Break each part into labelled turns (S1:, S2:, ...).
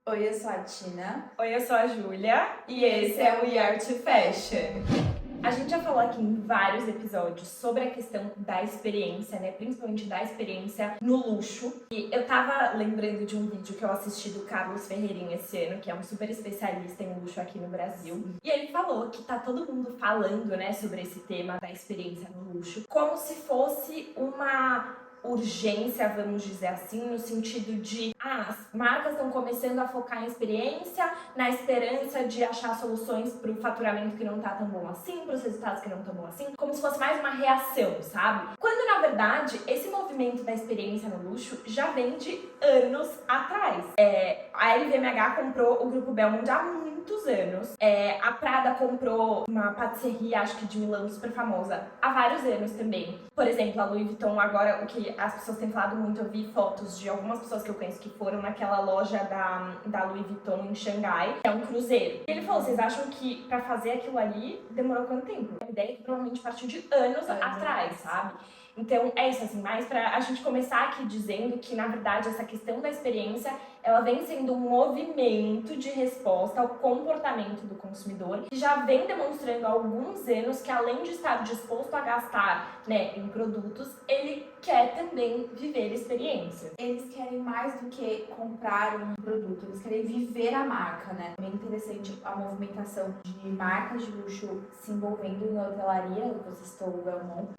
S1: Oi, eu sou a Tina.
S2: Oi, eu sou a Júlia e esse é o We Are to Fashion. A gente já falou aqui em vários episódios sobre a questão da experiência, né? Principalmente da experiência no luxo. E eu tava lembrando de um vídeo que eu assisti do Carlos Ferreirinha esse ano, que é um super especialista em luxo aqui no Brasil. E ele falou que tá todo mundo falando, né, sobre esse tema da experiência no luxo, como se fosse uma urgência, vamos dizer assim, no sentido de as marcas estão começando a focar em experiência, na esperança de achar soluções para o faturamento que não tá tão bom assim, para os resultados que não tão bom assim, como se fosse mais uma reação, sabe? Quando na verdade esse movimento da experiência no luxo já vem de anos atrás. A LVMH comprou o Grupo Belmond há muitos anos. A Prada comprou uma patisserie, acho que de Milão, super famosa, há vários anos também. Por exemplo, a Louis Vuitton, agora o que as pessoas têm falado muito, eu vi fotos de algumas pessoas que eu conheço que foram naquela loja da Louis Vuitton em Xangai, que é um cruzeiro. E ele falou, vocês acham que pra fazer aquilo ali demorou quanto tempo? A ideia é que provavelmente partiu de anos atrás, sabe? Então é isso, assim, mais pra a gente começar aqui dizendo que, na verdade, essa questão da experiência, ela vem sendo um movimento de resposta ao comportamento do consumidor, que já vem demonstrando há alguns anos que, além de estar disposto a gastar, né, em produtos, ele quer também viver experiências.
S1: Eles querem mais do que comprar um produto, eles querem viver a marca, né? É bem interessante a movimentação de marcas de luxo se envolvendo em hotelaria. Você citou o Belmond.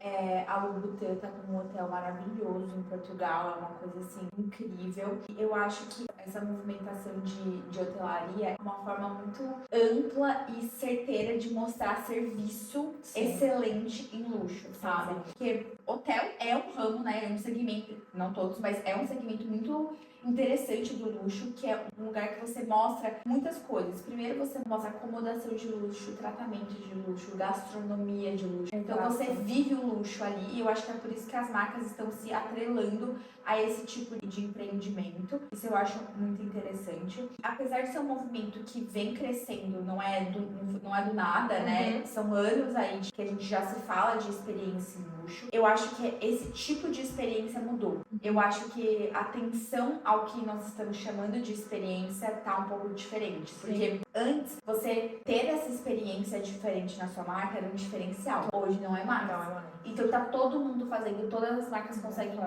S1: A Louboutin tá com um hotel maravilhoso em Portugal, é uma coisa assim incrível. E eu acho que essa movimentação de hotelaria é uma forma muito ampla e certeira de mostrar serviço excelente em luxo, sabe? Porque hotel é um ramo, né? É um segmento, não todos, mas é um segmento muito interessante do luxo, que é um lugar que você mostra muitas coisas. Primeiro você mostra acomodação de luxo, tratamento de luxo, gastronomia de luxo. Então você vive o luxo ali, e eu acho que é por isso que as marcas estão se atrelando a esse tipo de empreendimento. Isso eu acho muito interessante. Apesar de ser um movimento que vem crescendo, não é do nada, né? São anos aí que a gente já se fala de experiência em luxo. Eu acho que esse tipo de experiência mudou. Eu acho que a atenção ao que nós estamos chamando de experiência tá um pouco diferente. Porque antes, você ter essa experiência diferente na sua marca era um diferencial. Hoje não é mais. Então tá todo mundo fazendo, todas as marcas conseguem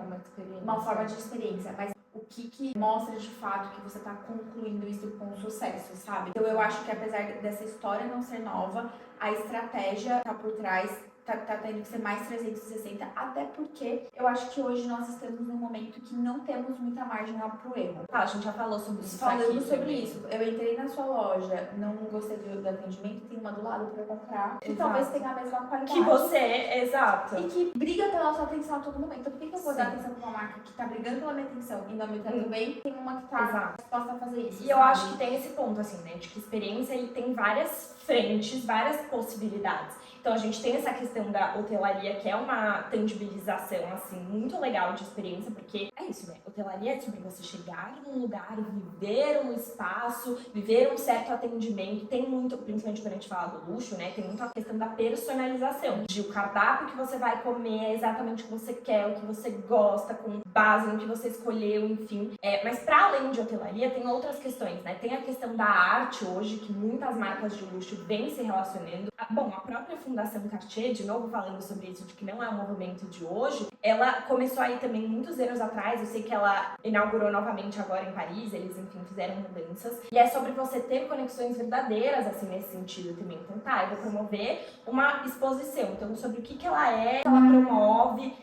S1: uma forma de experiência. Mas o que mostra de fato que você tá concluindo isso com sucesso, sabe? Então eu acho que apesar dessa história não ser nova, a estratégia tá por trás, tá tendo que ser mais 360, até porque eu acho que hoje nós estamos num momento que não temos muita margem pro erro.
S2: A gente já falou sobre isso.
S1: Falando sobre isso, eu entrei na sua loja, não gostei do atendimento, tem uma do lado pra comprar, que talvez tenha a mesma qualidade.
S2: Que você, exato.
S1: E que briga pela sua atenção a todo momento. Então por que eu vou dar atenção pra uma marca que tá brigando pela minha atenção e não me tratando bem, tem uma que tá disposta a fazer isso?
S2: E eu acho que tem esse ponto, assim, né, de que experiência ele tem várias frentes, várias possibilidades. Então a gente tem essa questão da hotelaria, que é uma tangibilização, assim, muito legal de experiência, porque é isso, né? Hotelaria é sobre você chegar num lugar, viver um espaço, viver um certo atendimento. Tem muito, principalmente quando a gente fala do luxo, né? Tem muito a questão da personalização, de o cardápio que você vai comer é exatamente o que você quer, o que você gosta, com base no que você escolheu, enfim. Mas para além de hotelaria, tem outras questões, né? Tem a questão da arte hoje, que muitas marcas de luxo vêm se relacionando. Bom, a própria Fundação Cartier, de novo falando sobre isso, de que não é um movimento de hoje, ela começou aí também muitos anos atrás. Eu sei que ela inaugurou novamente agora em Paris, eles, enfim, fizeram mudanças. E é sobre você ter conexões verdadeiras, assim, nesse sentido também. Então, eu vou promover uma exposição. Então, sobre o que ela é, ela promove.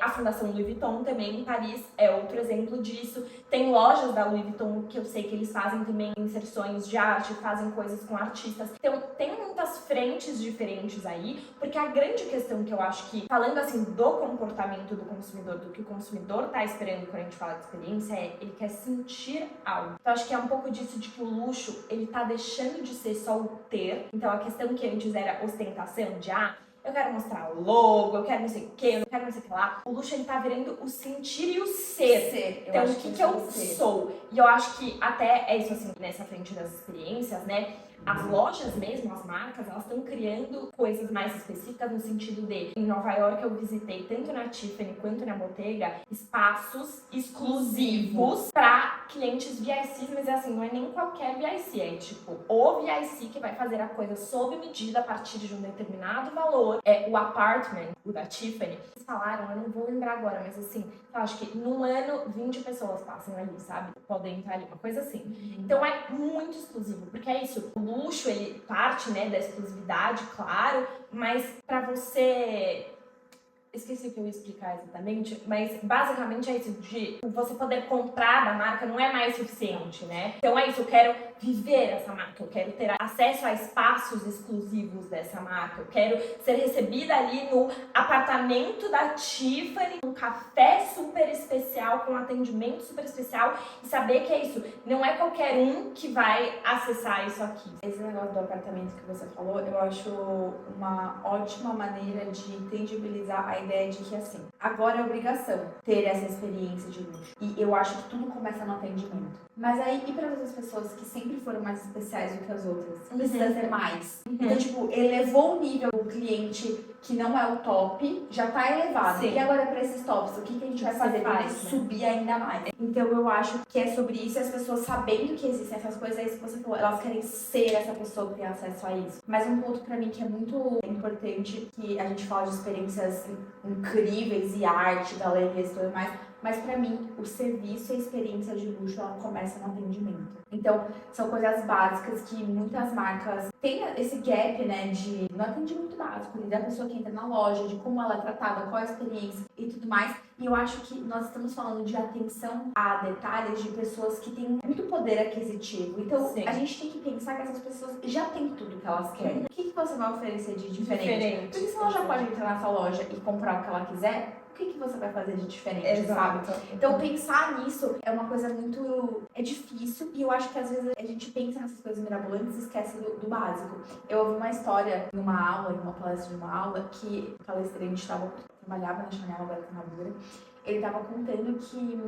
S2: A Fundação Louis Vuitton também, em Paris, é outro exemplo disso. Tem lojas da Louis Vuitton que eu sei que eles fazem também inserções de arte, fazem coisas com artistas. Então, tem muitas frentes diferentes aí, porque a grande questão que eu acho que, falando assim do comportamento do consumidor, do que o consumidor tá esperando quando a gente fala de experiência, ele quer sentir algo. Então, acho que é um pouco disso de que o luxo, ele tá deixando de ser só o ter. Então, a questão que antes era ostentação, de eu quero mostrar o logo, eu quero não sei o que, eu quero não sei o que lá. O luxo, ele tá virando o sentir e o ser. Então, o que eu sou? E eu acho que até é isso, assim, nessa frente das experiências, né? As lojas mesmo, as marcas, elas estão criando coisas mais específicas no sentido de, em Nova York eu visitei tanto na Tiffany quanto na Bottega, espaços exclusivos para clientes VICs, mas assim, não é nem qualquer VIC, é tipo o VIC que vai fazer a coisa sob medida a partir de um determinado valor. É o apartment, o da Tiffany. Eles falaram, eu não vou lembrar agora, mas assim, eu acho que num ano 20 pessoas passam ali, sabe? Podem entrar ali, uma coisa assim. Então é muito exclusivo, porque é isso. O luxo, ele parte, né, da exclusividade, claro, mas pra você... Esqueci o que eu ia explicar exatamente, mas basicamente é isso, de você poder comprar da marca não é mais suficiente, né? Então é isso, eu quero viver essa marca, eu quero ter acesso a espaços exclusivos dessa marca, eu quero ser recebida ali no apartamento da Tiffany, um café super especial, com um atendimento super especial, e saber que é isso, não é qualquer um que vai acessar isso aqui.
S1: Esse negócio do apartamento que você falou, eu acho uma ótima maneira de tangibilizar a ideia de que, assim, agora é obrigação ter essa experiência de luxo. E eu acho que tudo começa no atendimento. Mas aí, e para outras pessoas que sempre foram mais especiais do que as outras? Precisa ser mais. Então, tipo, elevou o nível do cliente que não é o top, já tá elevado.
S2: Sim.
S1: E agora para esses tops, o que a gente vai fazer para ele subir ainda mais? Então, eu acho que é sobre isso, as pessoas sabendo que existem essas coisas, é isso que você falou, elas querem ser essa pessoa que tem acesso a isso. Mas um ponto para mim que é muito importante, que a gente fala de experiências incríveis e arte, galerias e tudo mais, mas pra mim, o serviço e a experiência de luxo, ela começa no atendimento. Então, são coisas básicas que muitas marcas têm esse gap, né, no atendimento básico, da pessoa que entra na loja, de como ela é tratada, qual a experiência e tudo mais. E eu acho que nós estamos falando de atenção a detalhes de pessoas que têm muito poder aquisitivo. Então, a gente tem que pensar que essas pessoas já têm tudo que elas querem. O que você vai oferecer de diferente? Porque se ela já pode entrar nessa loja e comprar o que ela quiser, o que você vai fazer de diferente, sabe? Então, pensar nisso é uma coisa muito... é difícil, e eu acho que às vezes a gente pensa nessas coisas mirabolantes e esquece do básico. Eu ouvi uma história numa aula, em uma palestra de uma aula, que o palestrante trabalhava na Chanel, agora tá na Bura. Ele tava contando que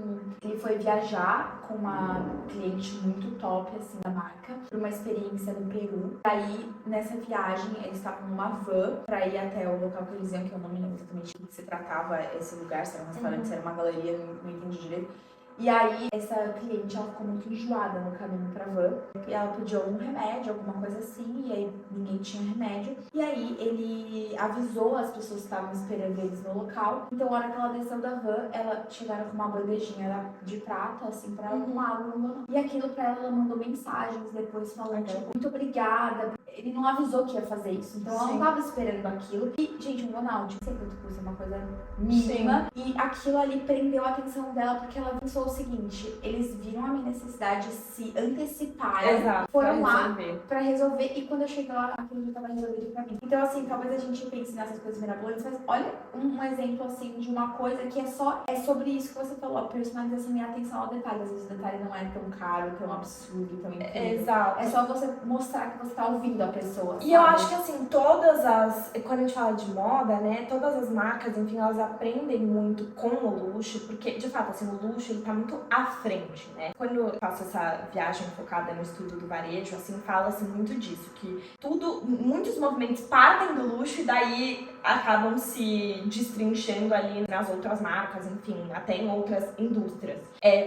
S1: ele foi viajar com uma cliente muito top, assim, da marca, pra uma experiência no Peru. Aí, nessa viagem, eles estavam numa van pra ir até o local que eles iam, que eu não me lembro exatamente do que se tratava esse lugar, se era um restaurante, se era uma galeria, não entendi direito. E aí, essa cliente, ela ficou muito enjoada no caminho pra van. E ela pediu um remédio, alguma coisa assim, e aí ninguém tinha remédio. E aí, ele avisou as pessoas que estavam esperando eles no local. Então, na hora que ela desceu da van, chegaram com uma bandejinha de prata, assim, pra ela, com água no banana. E aquilo pra ela mandou mensagens depois falando, tipo, muito obrigada. Ele não avisou que ia fazer isso, então ela não tava esperando aquilo. E, gente, um burnout, não sei quanto custa, uma coisa mínima. E aquilo ali prendeu a atenção dela, porque ela pensou o seguinte, eles viram a minha necessidade, se anteciparam, foram lá pra resolver, e quando eu cheguei lá, aquilo já tava resolvido pra mim. Então, assim, talvez a gente pense nessas coisas mirabolantes, mas olha um exemplo, assim, de uma coisa que é sobre isso que você falou, a personalização e a atenção ao detalhe. Às vezes o detalhe não é tão caro, tão absurdo, tão incrível.
S2: Exato.
S1: É só você mostrar que você tá ouvindo a pessoa, sabe?
S2: E eu acho que, assim, quando a gente fala de moda, né, todas as marcas, enfim, elas aprendem muito com o luxo, porque, de fato, assim, o luxo, ele tá muito à frente, né? Quando eu faço essa viagem focada no estudo do varejo, assim, fala-se muito disso, que muitos movimentos partem do luxo e daí acabam se destrinchando ali nas outras marcas, enfim, até em outras indústrias.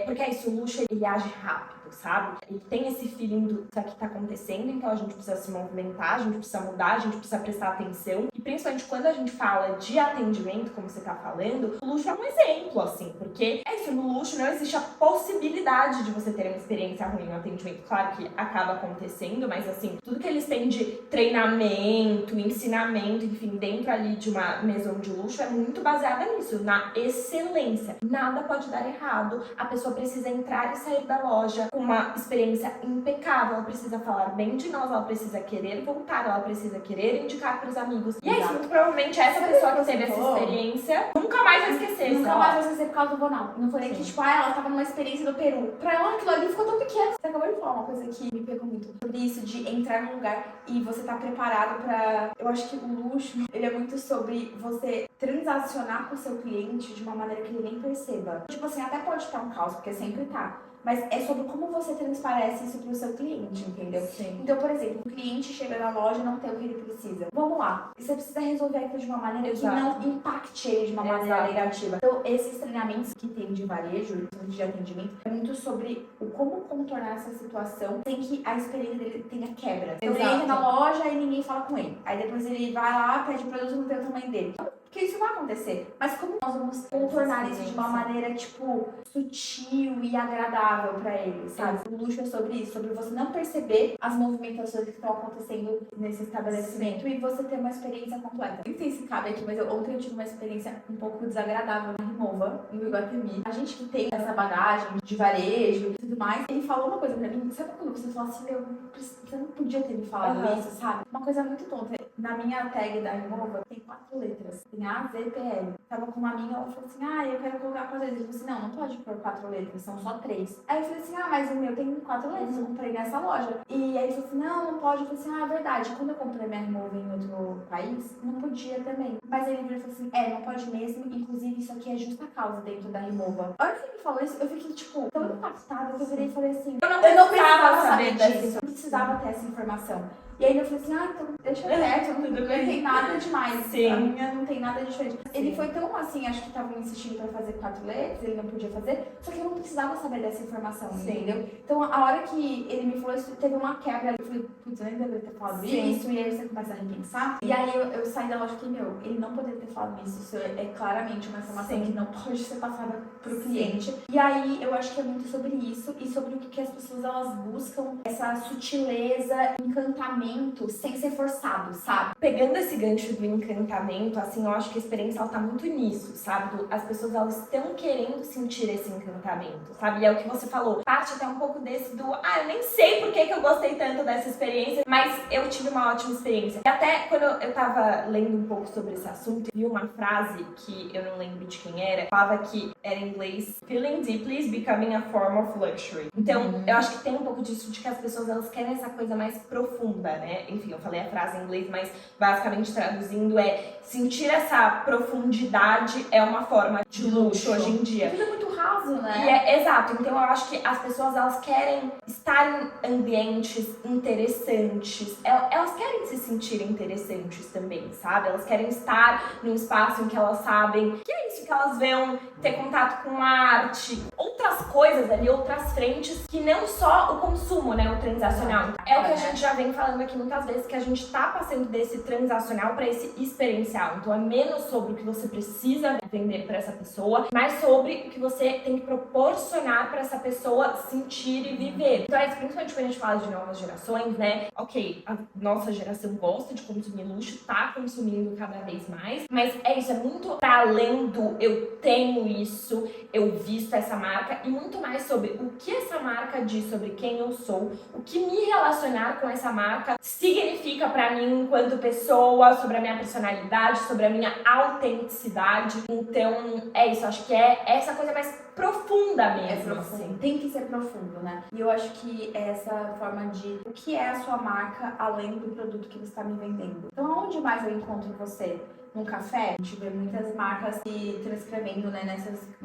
S2: Porque é isso, o luxo, ele age rápido, sabe? Ele tem esse feeling do que tá acontecendo, então a gente precisa se movimentar, a gente precisa mudar, a gente precisa prestar atenção. E principalmente quando a gente fala de atendimento, como você tá falando, o luxo é um exemplo, assim, porque é isso, no luxo não existe a possibilidade de você ter uma experiência ruim no atendimento. Claro que acaba acontecendo, mas assim, tudo que eles têm de treinamento, ensinamento, enfim, dentro ali de uma maison de luxo é muito baseada nisso, na excelência. Nada pode dar errado, a pessoa precisa entrar e sair da loja com uma experiência impecável, ela precisa falar bem de nós, ela precisa querer voltar, ela precisa querer indicar para os amigos. E é isso, muito provavelmente essa pessoa que teve essa experiência nunca mais vai esquecer.
S1: Nunca mais vai esquecer por causa do burnout. Não foi nem que, tipo, ela ela tava numa experiência no Peru. Pra ela, aquilo ali ficou tão pequeno. Você acabou de falar uma coisa que me pegou muito. Sobre isso de entrar num lugar e você tá preparado pra... Eu acho que o luxo, ele é muito sobre você transacionar com o seu cliente de uma maneira que ele nem perceba. Tipo assim, até pode estar um caos, porque sempre tá. Mas é sobre como você transparece isso pro seu cliente, entendeu?
S2: Sim.
S1: Então, por exemplo, o cliente chega na loja e não tem o que ele precisa. Vamos lá. Você precisa resolver aquilo de uma maneira
S2: Exato.
S1: que não impacte ele de uma maneira negativa. Então, esses treinamentos que tem de varejo, de atendimento, é muito sobre o como contornar essa situação sem que a experiência dele tenha quebra. Então, ele entra na loja e ninguém fala com ele. Aí depois ele vai lá, pede produto, não tem o tamanho dele. Porque isso vai acontecer. Mas como nós vamos contornar isso de uma maneira, tipo, sutil e agradável pra ele, sabe? O luxo é sobre isso, sobre você não perceber as movimentações que estão acontecendo nesse estabelecimento e você ter uma experiência completa. Nem sei se cabe aqui, mas ontem eu tive uma experiência um pouco desagradável na Rinova, no Iguatemi. A gente que tem essa bagagem de varejo e tudo mais, ele falou uma coisa pra mim, sabe quando você fala assim, meu, você não podia ter me falado isso, sabe? Uma coisa muito tonta. Na minha tag da Rinova tem 4 letras. Tem A, Z, P, L. Tava com uma amiga, ela falou assim, eu quero colocar 4 letras. Eu falei assim, não pode pôr 4 letras, são só 3. Aí eu falei assim, mas o meu tem 4 letras, eu comprei nessa loja. E aí ele falou assim, não pode. Eu falei assim, é verdade. Quando eu comprei minha Rinova em outro país, não podia também. Mas aí ele virou e falou assim, não pode mesmo, inclusive isso aqui é justa causa dentro da Rinova. A hora que ele me falou isso, eu fiquei, tipo, tão impactada que eu virei e falei assim, eu não precisava saber disso, eu não precisava ter essa informação. E aí eu falei assim, então deixa quieto, não tem nada demais.
S2: Sim.
S1: A minha não tem nada diferente. Sim. Ele foi tão assim, acho que estavam insistindo pra fazer 4 letras, ele não podia fazer, só que eu não precisava saber dessa informação, entendeu? Então a hora que ele me falou isso, teve uma quebra. Eu falei, putz, eu nem deveria ter falado isso, e aí você começa a repensar. E aí eu saí da loja e fiquei, ele não poderia ter falado isso é claramente uma informação que não pode ser passada pro cliente. E aí eu acho que é muito sobre isso e sobre o que as pessoas elas buscam, essa sutileza, encantamento, sem ser forçado, sabe?
S2: Pegando esse gancho do encantamento, assim, eu acho que a experiência ela tá muito nisso, sabe? As pessoas elas estão querendo sentir esse encantamento, sabe? E é o que você falou, parte até um pouco desse do, eu nem sei por que eu gostei tanto dessa experiência, mas eu tive uma ótima experiência. E até quando eu tava lendo um pouco sobre esse assunto, vi uma frase que eu não lembro de quem era, falava que era em inglês, feeling deeply is becoming a form of luxury. Então, eu acho que tem um pouco disso de que as pessoas elas querem essa coisa mais profunda, né? Enfim, eu falei a frase em inglês, mas basicamente traduzindo é sentir essa profundidade é uma forma de luxo hoje em dia.
S1: Tudo é muito raso, né?
S2: E exato, então eu acho que as pessoas elas querem estar em ambientes interessantes, elas querem se sentir interessantes também, sabe? Elas querem estar num espaço em que elas sabem que é isso, que elas vão ter contato com arte, outras coisas ali, outras frentes, que não só o consumo, né, o transacional. É o que a gente já vem falando aqui muitas vezes, que a gente tá passando desse transacional para esse experiencial. Então é menos sobre o que você precisa vender para essa pessoa, mais sobre o que você tem que proporcionar para essa pessoa sentir e viver. Então é isso, principalmente quando a gente fala de novas gerações, né? Ok, a nossa geração gosta de consumir luxo, tá consumindo cada vez mais, mas é isso, é muito para além do eu tenho isso, eu visto essa marca, e muito mais sobre o que essa marca diz sobre quem eu sou, o que me relacionar com essa marca significa pra mim enquanto pessoa, sobre a minha personalidade, sobre a minha autenticidade. Então, é isso, acho que é essa coisa mais profunda mesmo.
S1: É profundo. Assim. Tem que ser profundo, né? E eu acho que é essa forma de o que é a sua marca além do produto que você está me vendendo. Então, aonde mais eu encontro você? Num café, a gente vê muitas marcas se transcrevendo, né,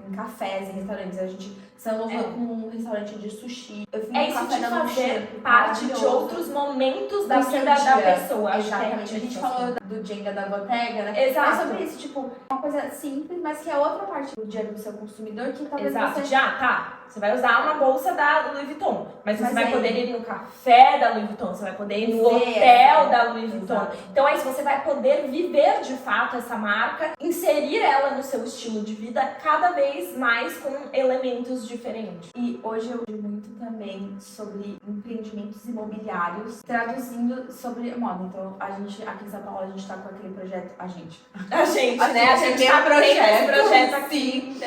S1: em cafés, em restaurantes. A gente se envolveu com um restaurante de sushi. Eu fui no
S2: isso
S1: café
S2: de
S1: da
S2: fazer parte de outros momentos da vida da pessoa.
S1: Exatamente. A gente falou do Jenga da Bottega, né?
S2: Exato.
S1: É sobre isso, tipo, uma coisa simples, mas que é outra parte do dia do seu consumidor que talvez
S2: Exato.
S1: você...
S2: Você vai usar uma bolsa da Louis Vuitton, mas você vai poder ir no café da Louis Vuitton, você vai poder ir no hotel da Louis Vuitton. Exato. Então é isso, você vai poder viver de fato essa marca, inserir ela no seu estilo de vida cada vez mais com elementos diferentes.
S1: E hoje eu vejo muito também sobre empreendimentos imobiliários, traduzindo sobre moda. Então a gente, aqui em São Paulo, a gente tá com aquele projeto, a gente, né? A gente tá esse projeto aqui.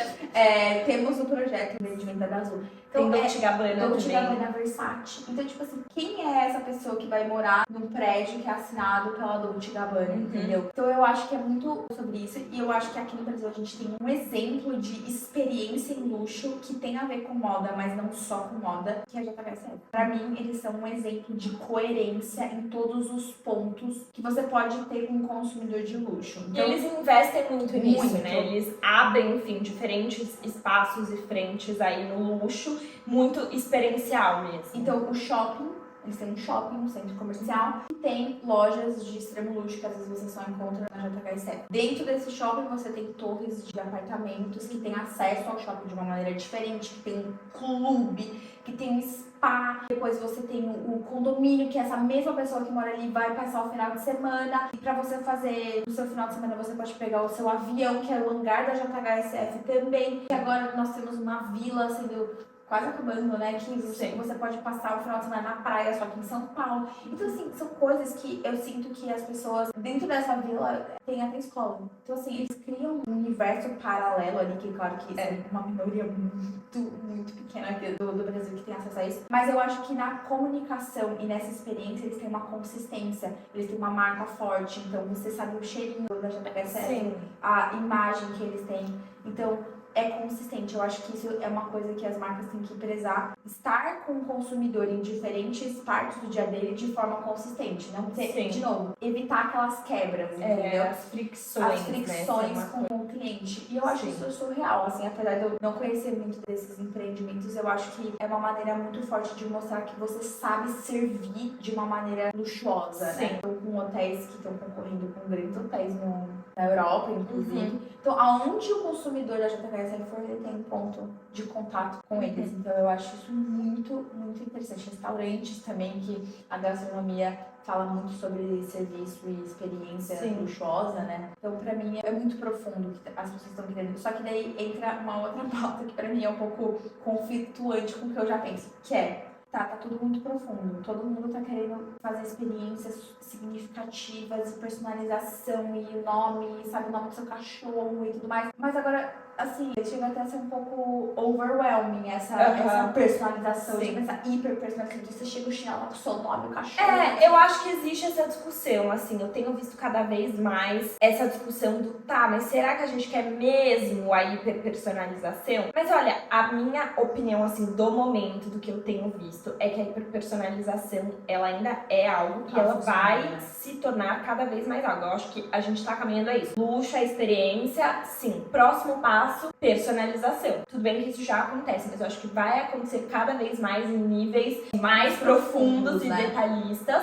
S1: Temos o projeto de empreendimento da Azul. Então,
S2: tem Dolce
S1: Gabbana, Versace. Então, tipo assim, quem é essa pessoa que vai morar num prédio que é assinado pela Dolce Gabbana, entendeu? Então, eu acho que é muito sobre isso. E eu acho que aqui no Brasil a gente tem um exemplo de experiência em luxo que tem a ver com moda, mas não só com moda, que é a JHSF. Pra mim, eles são um exemplo de coerência em todos os pontos que você pode ter com um consumidor de luxo.
S2: E eles investem muito nisso,
S1: Muito.
S2: né? Eles abrem, enfim, diferentes espaços e frentes aí no luxo, muito experiencial mesmo.
S1: Então, o shopping, eles têm um shopping, um centro comercial, e tem lojas de extremo luxo que às vezes você só encontra na JHSF. Dentro desse shopping você tem torres de apartamentos que têm acesso ao shopping de uma maneira diferente, que tem um clube, que tem um spa. Depois você tem o condomínio, que essa mesma pessoa que mora ali vai passar o final de semana. E pra você fazer o seu final de semana, você pode pegar o seu avião, que é o hangar da JHSF também. E agora nós temos uma vila sendo quase acabando, né? Que você pode passar o final de semana na praia, só que em São Paulo. Então, assim, são coisas que eu sinto que as pessoas dentro dessa vila têm até escola. Então, assim, eles criam um universo paralelo ali, que claro que é uma minoria muito pequena aqui do Brasil que tem acesso a isso. Mas eu acho que na comunicação e nessa experiência eles têm uma consistência, eles têm uma marca forte. Então, você sabe o cheirinho da JHSF, a imagem que eles têm. Então, é consistente. Eu acho que isso é uma coisa que as marcas têm que prezar. Estar com o consumidor em diferentes partes do dia dele de forma consistente. Não ter, de novo, evitar aquelas quebras, entendeu?
S2: As fricções,
S1: né? Com o cliente. E eu acho isso surreal, assim, apesar de eu não conhecer muito desses empreendimentos, eu acho que é uma maneira muito forte de mostrar que você sabe servir de uma maneira luxuosa, né? Então, com hotéis que estão concorrendo com grandes hotéis na Europa, inclusive. Então, aonde o consumidor da JHSF for, ele tem um ponto de contato com eles. Então, eu acho isso muito, muito interessante. Restaurantes também, que a gastronomia fala muito sobre serviço e experiência luxuosa, né? Então, pra mim, é muito profundo o que as pessoas estão querendo. Só que daí entra uma outra pauta que pra mim é um pouco conflituante com o que eu já penso, que é tá tudo muito profundo. Todo mundo tá querendo fazer experiências significativas e personalização e nome, sabe, o nome do seu cachorro e tudo mais. Mas agora, assim, chega até a ser um pouco overwhelming essa personalização, essa hiper personalização. Você chega o chinelo lá com o seu nome, o cachorro.
S2: Eu acho que existe essa discussão, assim, eu tenho visto cada vez mais essa discussão do mas será que a gente quer mesmo a hiper personalização? Mas olha, a minha opinião, assim, do momento, do que eu tenho visto, é que a hiperpersonalização, ela ainda é algo que ela vai se tornar cada vez mais algo. Eu acho que a gente tá caminhando a isso. Luxo, a experiência, sim. Próximo passo, personalização. Tudo bem que isso já acontece, mas eu acho que vai acontecer cada vez mais em níveis mais profundos e detalhistas.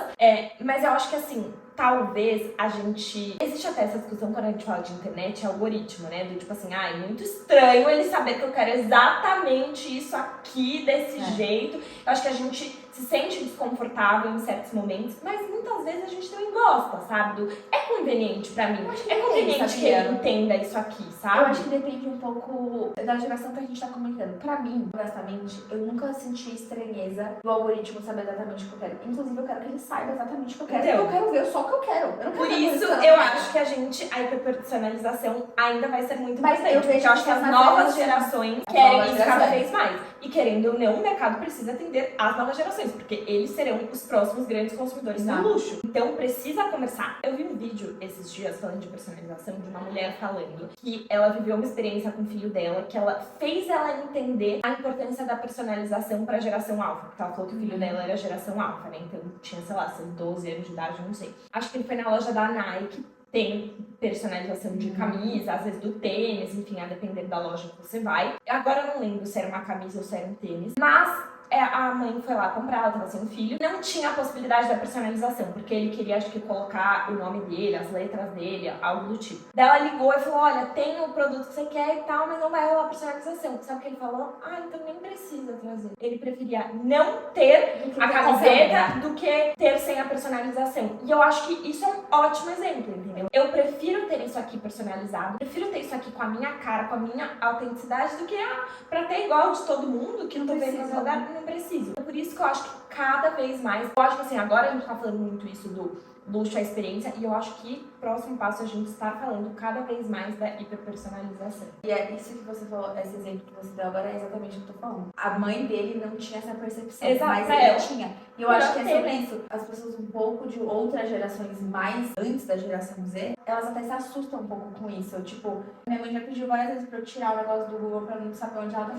S2: Mas eu acho que, assim, talvez a gente... Existe até essa discussão quando a gente fala de internet, algoritmo, né? Do tipo assim, é muito estranho ele saber que eu quero exatamente isso aqui, desse jeito. Eu acho que a gente se sente desconfortável em certos momentos, mas muitas vezes a gente também gosta, sabe? É conveniente pra mim. É conveniente que ele entenda isso aqui, sabe?
S1: Eu acho que depende um pouco da geração que a gente tá comentando. Pra mim, honestamente, eu nunca senti estranheza do algoritmo saber exatamente o que eu quero. Inclusive, eu quero que ele saiba exatamente o que eu quero.
S2: Então,
S1: eu quero ver só o que eu quero. Eu não
S2: por
S1: quero
S2: isso, eu acho que a hiperpersonalização ainda vai ser muito presente. Porque eu acho que as novas gerações querem isso cada vez mais. E querendo ou não, o mercado precisa atender as novas gerações, porque eles serão os próximos grandes consumidores do luxo. Então precisa começar. Eu vi um vídeo esses dias falando de personalização de uma mulher falando que ela viveu uma experiência com o filho dela, que ela fez ela entender a importância da personalização para a geração alfa. Porque ela falou que o filho dela era geração alfa, né? Então tinha, sei lá, 12 anos de idade, não sei. Acho que ele foi na loja da Nike. Tem personalização de camisa, às vezes do tênis, enfim, a depender da loja que você vai. Agora eu não lembro se era uma camisa ou se era um tênis, mas a mãe foi lá comprar, ela tava sem um filho, não tinha a possibilidade da personalização, porque ele queria, acho que, colocar o nome dele, as letras dele, algo do tipo. Daí ela ligou e falou, olha, tem o produto que você quer e tal, mas não vai rolar personalização. Sabe o que ele falou? Então nem precisa trazer. Ele preferia não ter a camiseta do que ter sem a personalização. E eu acho que isso é um ótimo exemplo, entendeu? Eu prefiro ter isso aqui personalizado, prefiro ter isso aqui com a minha cara, com a minha autenticidade, do que pra ter igual de todo mundo, que não tô vendo no lugar. Não preciso. Por isso que eu acho que cada vez mais, eu acho que assim, agora a gente tá falando muito isso do luxo, a experiência, e eu acho que próximo passo a gente está falando cada vez mais da hiperpersonalização.
S1: E é isso que você falou, esse exemplo que você deu agora é exatamente o que eu tô falando. A mãe dele não tinha essa percepção,
S2: Exato,
S1: mas
S2: ela
S1: ele tinha. E eu acho que é sobre
S2: né?
S1: isso. As pessoas um pouco de outras gerações mais antes da geração Z, elas até se assustam um pouco com isso. Tipo, minha mãe já pediu várias vezes pra eu tirar o negócio do Google pra mim saber onde ela tá.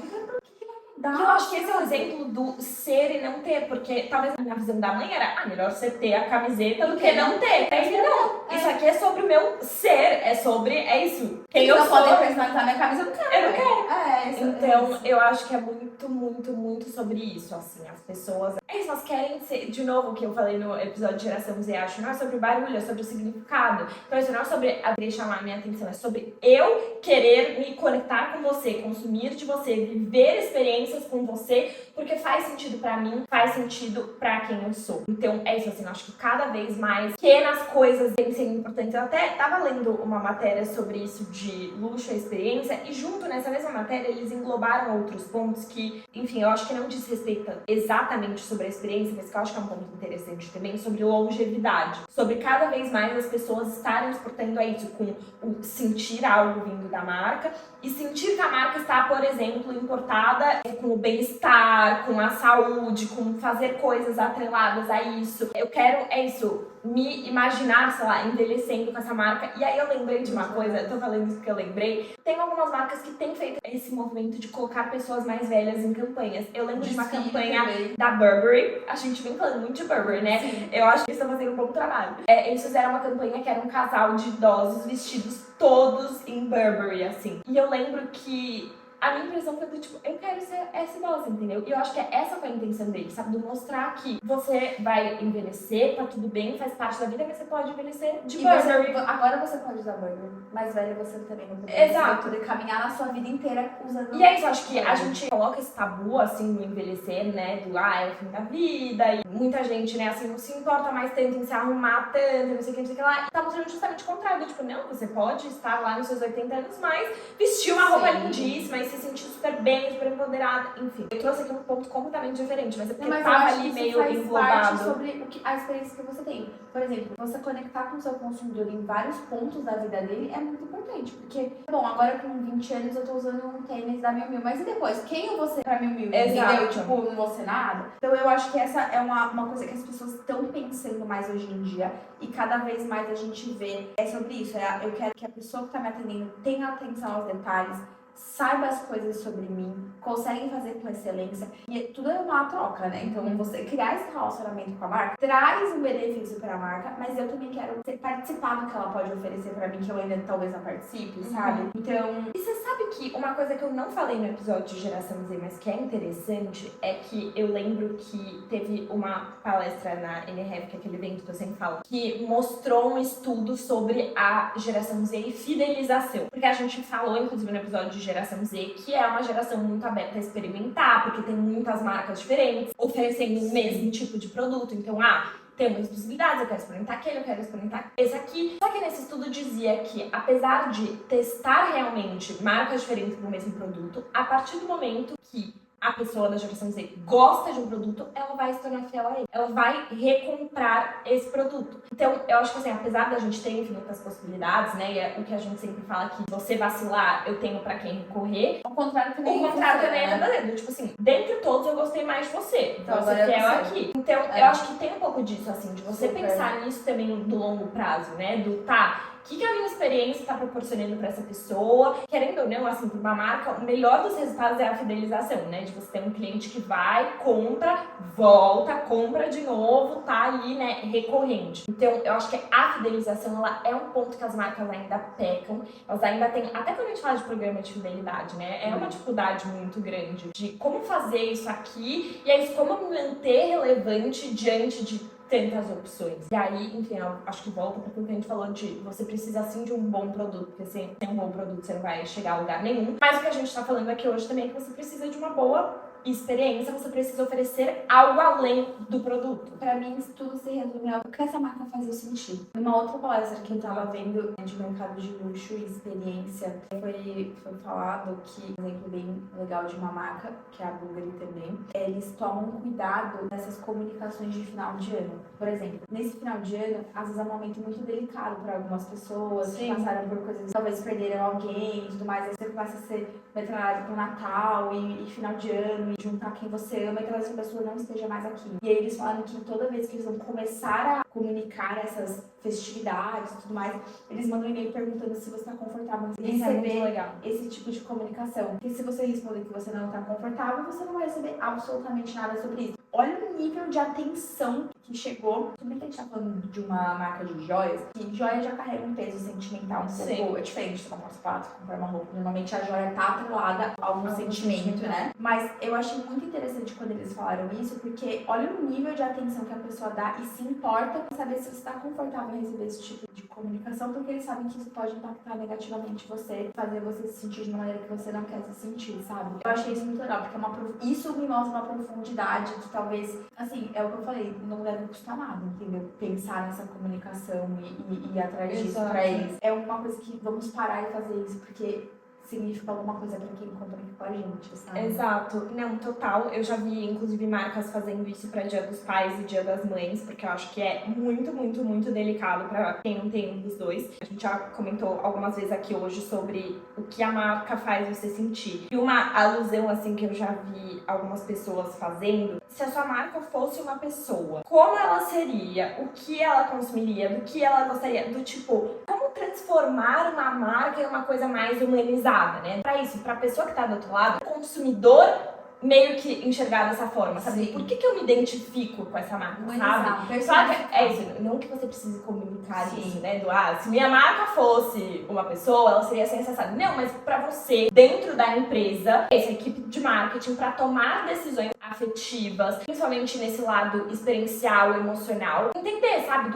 S2: E eu acho que esse é o exemplo do ser e não ter, porque talvez a visão da mãe era, melhor você ter a camiseta do que não ter. Aí não, isso aqui é sobre o meu ser, é isso. Quem eu sou.
S1: Poder personalizar minha camisa, eu não quero.
S2: Eu não quero.
S1: Isso,
S2: então, eu acho que é muito, muito, muito sobre isso, assim, as pessoas... elas querem ser, de novo, o que eu falei no episódio de Geração Z, acho, não é sobre o barulho, é sobre o significado. Então, isso não é sobre querer chamar a minha atenção, é sobre eu querer me conectar com você, consumir de você, viver experiências com você, porque faz sentido pra mim, faz sentido pra quem eu sou. Então, é isso, assim, eu acho que cada vez mais pequenas coisas têm sido importantes. Eu até tava lendo uma matéria sobre isso de luxo e experiência, e junto nessa mesma matéria, eles englobaram outros pontos que, enfim, eu acho que não diz respeito exatamente sobre a experiência, mas que eu acho que é um ponto interessante também, sobre longevidade. Sobre cada vez mais as pessoas estarem exportando a isso, com o sentir algo vindo da marca, e sentir que a marca está, por exemplo, importada com o bem-estar, com a saúde, com fazer coisas atreladas a isso. Eu quero, me imaginar, sei lá, envelhecendo com essa marca. E aí eu lembrei de uma coisa, eu tô falando isso porque eu lembrei. Tem algumas marcas que têm feito esse movimento de colocar pessoas mais velhas em campanhas. Eu lembro de uma campanha da Burberry. A gente vem falando muito de Burberry, né?
S1: Sim.
S2: Eu acho que eles estão fazendo um bom trabalho. Eles fizeram uma campanha que era um casal de idosos vestidos todos em Burberry, assim. E eu lembro que a minha impressão foi do tipo, eu quero ser essa idosa, entendeu? E eu acho que essa foi a intenção dele, sabe? De mostrar que você vai envelhecer, tá tudo bem, faz parte da vida, mas você pode envelhecer de Burberry.
S1: Agora você pode usar Burberry, mais velho você também não pode.
S2: Exato.
S1: Você vai poder caminhar na sua vida inteira usando.
S2: E é isso, acho que a gente coloca esse tabu, assim, no envelhecer, né? Do, é o fim da vida. E muita gente, né, assim, não se importa mais tanto em se arrumar tanto, não sei o que, não sei o que lá. E tá mostrando justamente o contrário. Tipo, não, você pode estar lá nos seus 80 anos, mas vestir uma roupa lindíssima e se sentir super bem, super empoderada, enfim. Eu trouxe aqui um ponto completamente diferente, mas é porque tava ali meio englobado.
S1: Sobre a experiência que você tem. Por exemplo, você conectar com o seu consumidor em vários pontos da vida dele é muito importante, porque, bom, agora com 20 anos eu tô usando um tênis da Miu Miu, mas e depois? Quem eu vou ser pra Miu Miu? Entendeu? Tipo, não vou ser nada. Então eu acho que essa é uma coisa que as pessoas estão pensando mais hoje em dia, e cada vez mais a gente vê sobre isso. Eu quero que a pessoa que tá me atendendo tenha atenção aos detalhes, saiba as coisas sobre mim, consegue fazer com excelência, e tudo é uma troca, né? Então, você criar esse relacionamento com a marca traz um benefício para a marca, mas eu também quero participar do que ela pode oferecer para mim, que eu ainda talvez não participe, sabe? Então,
S2: e você sabe que uma coisa que eu não falei no episódio de Geração Z, mas que é interessante, é que eu lembro que teve uma palestra na NRF, que é aquele evento que eu sempre falo, que mostrou um estudo sobre a Geração Z e fidelização. Porque a gente falou, inclusive, no episódio de Geração Z, que é uma geração muito aberta a experimentar, porque tem muitas marcas diferentes oferecendo o mesmo tipo de produto. Então, tem muitas possibilidades, eu quero experimentar aquele, eu quero experimentar esse aqui. Só que nesse estudo dizia que, apesar de testar realmente marcas diferentes do mesmo produto, a partir do momento que a pessoa da geração Z gosta de um produto, ela vai se tornar fiel a ele. Ela vai recomprar esse produto. Então, eu acho que assim, apesar da gente ter infinitas possibilidades, né, e é o que a gente sempre fala que você vacilar, eu tenho pra quem recorrer.
S1: O contrário também
S2: é verdadeiro. Tipo assim, dentre todos eu gostei mais de você. Então, você fiel aqui. Então, eu acho que tem um pouco disso, assim, de você pensar nisso também no longo prazo, né, do o que a minha experiência está proporcionando para essa pessoa? Querendo ou não, assim, para uma marca, o melhor dos resultados é a fidelização, né? De você ter um cliente que vai, compra, volta, compra de novo, tá ali, né, recorrente. Então, eu acho que a fidelização, ela é um ponto que as marcas ainda pecam. Elas ainda têm, até quando a gente fala de programa de fidelidade, né? É uma dificuldade muito grande de como fazer isso aqui e aí como me manter relevante diante de tantas opções. E aí, enfim, eu acho que volta para aquilo que a gente falou de você precisa sim de um bom produto, porque sem um bom produto você não vai chegar a lugar nenhum. Mas o que a gente tá falando aqui hoje também é que você precisa de uma boa experiência, você precisa oferecer algo além do produto.
S1: Pra mim, isso tudo se resume ao que essa marca fazia sentido. Numa outra palestra que eu tava vendo de mercado de luxo e experiência, foi falado que, um exemplo bem legal de uma marca, que é a Bulgari também, eles tomam cuidado nessas comunicações de final de ano. Por exemplo, nesse final de ano, às vezes é um momento muito delicado para algumas pessoas que passaram por coisas, talvez perderam alguém e tudo mais, aí você começa a ser metralhado pro Natal e final de ano e juntar quem você ama e talvez essa pessoa não esteja mais aqui. E aí eles falaram que toda vez que eles vão começar a comunicar essas festividades e tudo mais, eles mandam um e-mail perguntando se você está confortável em receber esse tipo de comunicação. Porque se você responder que você não está confortável, você não vai receber absolutamente nada sobre isso. Olha o nível de atenção que chegou. Tudo bem que a gente tá falando de uma marca de joias, que joia já carrega um peso sentimental um pouco diferente de comprar um sapato, comprar uma roupa. Normalmente a joia tá atrelada a algum sentimento, né? Mas eu achei muito interessante quando eles falaram isso, porque olha o nível de atenção que a pessoa dá e se importa pra saber se você está confortável em receber esse tipo de comunicação, porque eles sabem que isso pode impactar negativamente você, fazer você se sentir de uma maneira que você não quer se sentir, sabe? Eu achei isso muito legal, porque isso me mostra uma profundidade que talvez, assim, é o que eu falei, não deve custar nada, entendeu? Pensar nessa comunicação e ir atrás disso pra eles. É uma coisa que vamos parar e fazer isso, porque significa alguma coisa pra quem compra com a gente, sabe?
S2: Exato. Não, total. Eu já vi, inclusive, marcas fazendo isso pra Dia dos Pais e Dia das Mães, porque eu acho que é muito, muito, muito delicado pra quem não tem um dos dois. A gente já comentou algumas vezes aqui hoje sobre o que a marca faz você sentir. E uma alusão, assim, que eu já vi algumas pessoas fazendo, se a sua marca fosse uma pessoa, como ela seria? O que ela consumiria? Do que ela gostaria? Do tipo, como transformar uma marca em uma coisa mais humanizada, né? Pra isso, pra pessoa que tá do outro lado, o consumidor meio que enxergar dessa forma, sabe?
S1: Sim.
S2: Por que eu me identifico com essa marca, sabe? Só que é isso, não que você precise comunicar isso, né? Se minha marca fosse uma pessoa, ela seria assim, acessada. Não, mas pra você, dentro da empresa, essa equipe de marketing, pra tomar decisões afetivas, principalmente nesse lado experiencial, emocional, entender, sabe?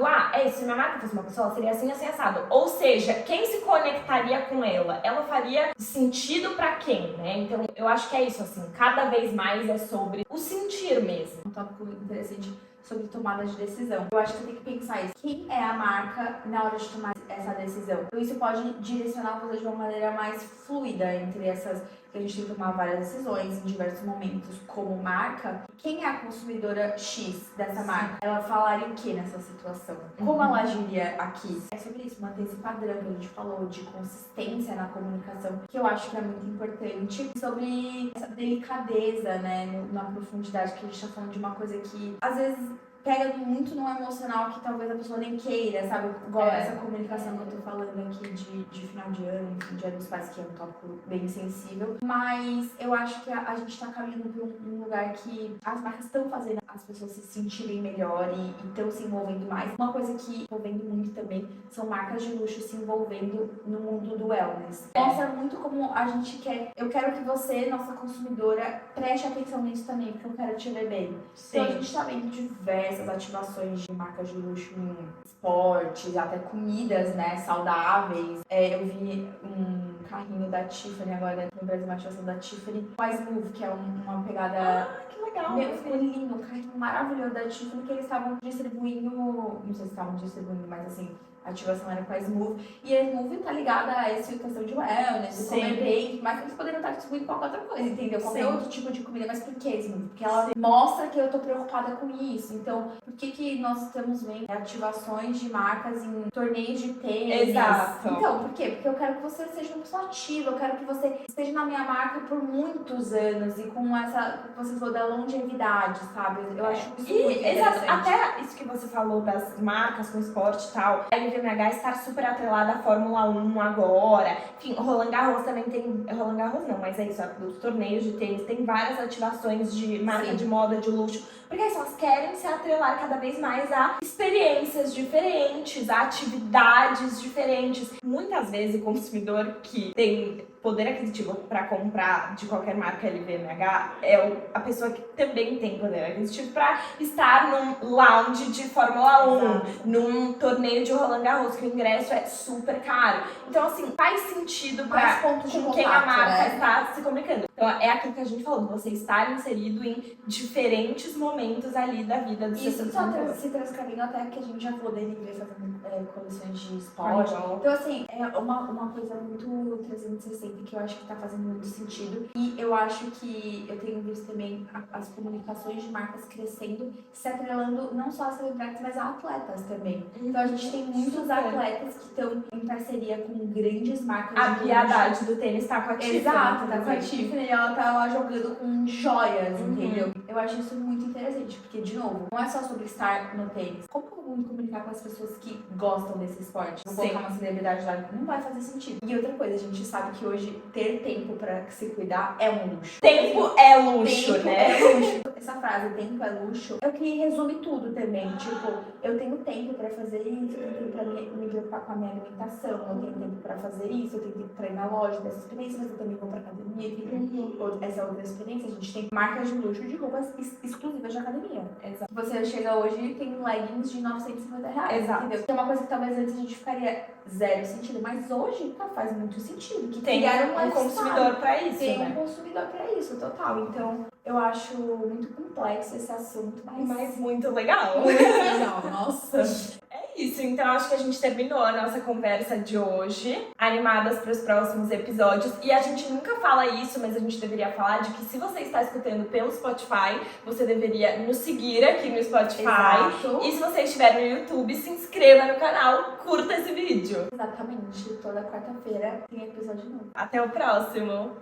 S2: Se minha marca fosse uma pessoa, ela seria assim, assim, assado. Ou seja, quem se conectaria com ela? Ela faria sentido pra quem, né? Então, eu acho que é isso, assim, cada vez mais é sobre o sentir mesmo.
S1: Um tópico interessante sobre tomada de decisão. Eu acho que tem que pensar isso. Quem é a marca na hora de tomar essa decisão? Então isso pode direcionar você de uma maneira mais fluida entre essas, que a gente tem que tomar várias decisões em diversos momentos como marca. Quem é a consumidora X dessa marca? Ela falaria o que nessa situação? Como ela agiria aqui? É sobre isso, manter esse padrão que a gente falou de consistência na comunicação, que eu acho que é muito importante. Sobre essa delicadeza, né, na profundidade, que a gente tá falando de uma coisa que às vezes pega muito no emocional que talvez a pessoa nem queira, sabe? Igual essa comunicação que eu tô falando aqui de final de ano, enfim, Dia dos Pais, que é um tópico bem sensível. Mas eu acho que a gente tá caminhando pra um lugar que as marcas estão fazendo as pessoas se sentirem melhor e estão se envolvendo mais. Uma coisa que eu tô vendo muito também são marcas de luxo se envolvendo no mundo do wellness. Mostra muito como a gente quer. Eu quero que você, nossa consumidora, preste atenção nisso também, porque eu quero te ver bem.
S2: Sim.
S1: Então a gente tá vendo diversas ativações de marcas de luxo em esportes, até comidas, né, saudáveis. Eu vi um carrinho da Tiffany agora, no Brasil, uma ativação da Tiffany, Wise Move, que é uma pegada...
S2: que legal!
S1: Ficou lindo, um carrinho maravilhoso da Tiffany, que eles estavam distribuindo, não sei se estavam distribuindo, mas assim, a ativação era com a Smooth. E a Smooth tá ligada a essa questão de wellness, de comer bem, mas eles poderiam estar distribuindo qualquer outra coisa, entendeu? Qualquer outro tipo de comida. Mas por que Smooth? Porque ela mostra que eu tô preocupada com isso. Então, por que nós estamos vendo ativações de marcas em torneios de tênis?
S2: Exato.
S1: Então, por quê? Porque eu quero que você seja uma pessoa ativa, eu quero que você esteja na minha marca por muitos anos e com essa, você falou da longevidade, sabe? Eu acho isso muito interessante.
S2: Até isso que você falou das marcas com esporte e tal, a LVMH está super atrelada à Fórmula 1 agora. Enfim, o Roland Garros também tem... Roland Garros não, mas é isso, os torneios de tênis tem várias ativações de marca de moda, de luxo, porque elas querem se atrelar cada vez mais a experiências diferentes, a atividades diferentes. Muitas vezes o consumidor que tem poder aquisitivo para comprar de qualquer marca LVMH é a pessoa que também tem poder aquisitivo para estar num lounge de Fórmula 1,
S1: Exato.
S2: num torneio de Roland Garros, que o ingresso é super caro. Então, assim, faz sentido
S1: Mais
S2: para
S1: pontos de
S2: com quem a
S1: contato,
S2: marca
S1: né?
S2: está se comunicando. Então, é aquilo que a gente falou, você estar inserido em diferentes momentos ali da vida do seu
S1: Isso só
S2: consumidor.
S1: se transcrevendo até que a gente já falou da NB fazendo coleções de esporte. Então, assim, é uma coisa muito 360 que eu acho que tá fazendo muito sentido. E eu acho que eu tenho visto também as comunicações de marcas crescendo, se atrelando não só a celebridades, mas a atletas também. Então, a gente tem muitos
S2: Super.
S1: atletas que estão em parceria com grandes marcas
S2: A
S1: de
S2: Piedade do tênis tá com a Tiffany.
S1: Exato, tá com a
S2: inclusive.
S1: Tiffany e ela tá lá jogando com joias,
S2: Uhum.
S1: entendeu? Eu acho isso muito interessante, porque, de novo, não é só sobre estar no tênis. Como que eu vou me comunicar com as pessoas que gostam desse esporte? Vou
S2: Sim.
S1: colocar uma celebridade lá, não vai fazer sentido. E outra coisa, a gente sabe que hoje ter tempo pra se cuidar é um luxo.
S2: Tempo é luxo,
S1: Tempo
S2: né?
S1: é luxo. Essa frase, tempo é luxo, é o que resume tudo também. Tipo, eu tenho tempo pra fazer isso, eu tenho tempo pra me preocupar com a minha alimentação, eu tenho tempo pra fazer isso, eu tenho tempo pra ir na loja dessa experiência, mas eu também vou pra academia, eu tenho essa outra experiência. A gente tem marcas de luxo de roupas exclusivas de academia.
S2: Exato.
S1: Você chega hoje e tem leggings de R$950,
S2: Exato.
S1: entendeu? Que é uma coisa que talvez antes a gente ficaria zero sentido, mas hoje faz muito sentido. Que
S2: Tem
S1: criaram
S2: um
S1: lifestyle.
S2: consumidor pra isso,
S1: Tem
S2: né?
S1: um consumidor pra isso, total. Então, eu acho muito complexo esse assunto,
S2: Mas muito legal.
S1: muito legal, nossa.
S2: É isso, então acho que a gente terminou a nossa conversa de hoje, animadas para os próximos episódios. E a gente nunca fala isso, mas a gente deveria falar de que se você está escutando pelo Spotify, você deveria nos seguir aqui no Spotify.
S1: Exato.
S2: E se você estiver no YouTube, se inscreva no canal, curta esse vídeo.
S1: Exatamente, toda quarta-feira tem episódio novo.
S2: Até o próximo!